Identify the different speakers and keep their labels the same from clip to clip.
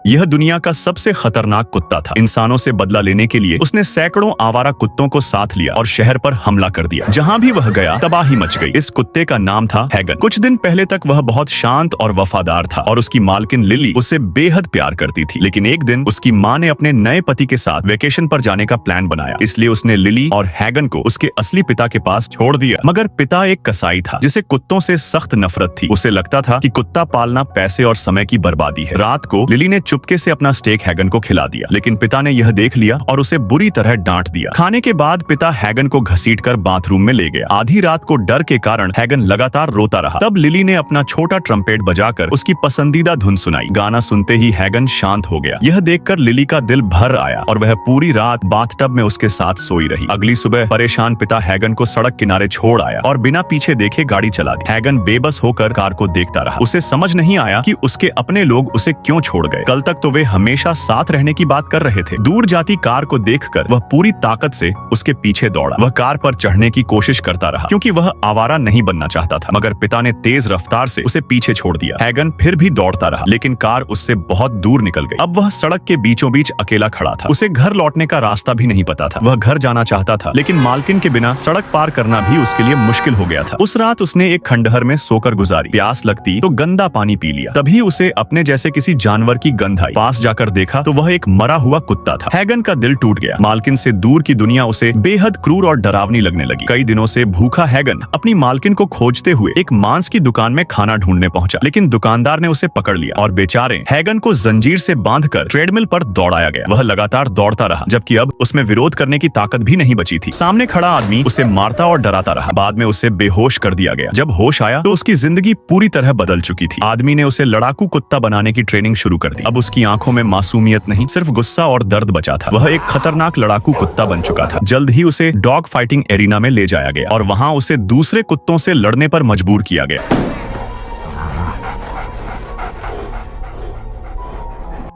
Speaker 1: यह दुनिया का सबसे खतरनाक कुत्ता था। इंसानों से बदला लेने के लिए उसने सैकड़ों आवारा कुत्तों को साथ लिया और शहर पर हमला कर दिया। जहाँ भी वह गया तबाही मच गई। इस कुत्ते का नाम था हैगन। कुछ दिन पहले तक वह बहुत शांत और वफादार था और उसकी मालकिन लिली उसे बेहद प्यार करती थी। लेकिन एक दिन उसकी माँ ने अपने नए पति के साथ वेकेशन पर जाने का प्लान बनाया, इसलिए उसने लिली और हैगन को उसके असली पिता के पास छोड़ दिया। मगर पिता एक कसाई था जिसे कुत्तों से सख्त नफरत थी। उसे लगता था कि कुत्ता पालना पैसे और समय की बर्बादी है। रात को लिली ने चुपके से अपना स्टेक हैगन को खिला दिया, लेकिन पिता ने यह देख लिया और उसे बुरी तरह डांट दिया। खाने के बाद पिता हैगन को घसीटकर बाथरूम में ले गया। आधी रात को डर के कारण हैगन लगातार रोता रहा। तब लिली ने अपना छोटा ट्रम्पेट बजाकर उसकी पसंदीदा धुन सुनाई। गाना सुनते ही हैगन शांत हो गया। यह देखकर लिली का दिल भर आया और वह पूरी रात बाथटब में उसके साथ सोई रही। अगली सुबह परेशान पिता हैगन को सड़क किनारे छोड़ आया और बिना पीछे देखे गाड़ी चला दी। हैगन बेबस होकर कार को देखता रहा। उसे समझ नहीं आया कि उसके अपने लोग उसे क्यों छोड़ गए। कल तक तो वे हमेशा साथ रहने की बात कर रहे थे। दूर जाती कार को देखकर वह पूरी ताकत से उसके पीछे दौड़ा। वह कार पर चढ़ने की कोशिश करता रहा क्योंकि वह आवारा नहीं बनना चाहता था, मगर पिता ने तेज रफ्तार से उसे पीछे छोड़ दिया। हैगन फिर भी दौड़ता रहा, लेकिन कार उससे बहुत दूर निकल गई। अब वह सड़क के बीचों बीच अकेला खड़ा था। उसे घर लौटने का रास्ता भी नहीं पता था। वह घर जाना चाहता था, लेकिन मालकिन के बिना सड़क पार करना भी उसके लिए मुश्किल हो गया था। उस रात उसने एक खंडहर में सोकर गुजारी। प्यास लगती तो गंदा पानी पी लिया। तभी उसे अपने जैसे किसी जानवर की गंध आई। पास जाकर देखा तो वह एक मरा हुआ कुत्ता था। हैगन का दिल टूट गया। मालकिन से दूर की दुनिया उसे बेहद क्रूर और डरावनी लगने लगी। कई दिनों से भूखा हैगन अपनी मालकिन को खोजते हुए एक मांस की दुकान में खाना ढूंढने पहुंचा, लेकिन दुकानदार ने उसे पकड़ लिया और बेचारे हैगन को जंजीर से बांधकर ट्रेडमिल पर दौड़ाया गया। वह लगातार दौड़ता रहा, जबकि अब उसमें विरोध करने की ताकत भी नहीं बची थी। सामने खड़ा आदमी उसे मारता और डराता रहा। बाद में उसे बेहोश कर दिया गया। जब होश आया तो उसकी जिंदगी पूरी तरह बदल चुकी थी। आदमी ने उसे लड़ाकू कुत्ता बनाने की ट्रेनिंग शुरू कर दी। अब उसकी आंखों में मासूमियत नहीं, सिर्फ गुस्सा और दर्द बचा था। वह एक खतरनाक लड़ाकू कुत्ता बन चुका था। जल्द ही उसे डॉग फाइटिंग एरिना में ले जाया गया और वहां उसे दूसरे कुत्तों से लड़ने पर मजबूर किया गया।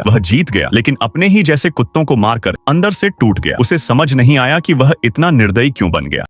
Speaker 1: वह जीत गया, लेकिन अपने ही जैसे कुत्तों को मारकर अंदर से टूट गया। उसे समझ नहीं आया कि वह इतना निर्दयी क्यों बन गया।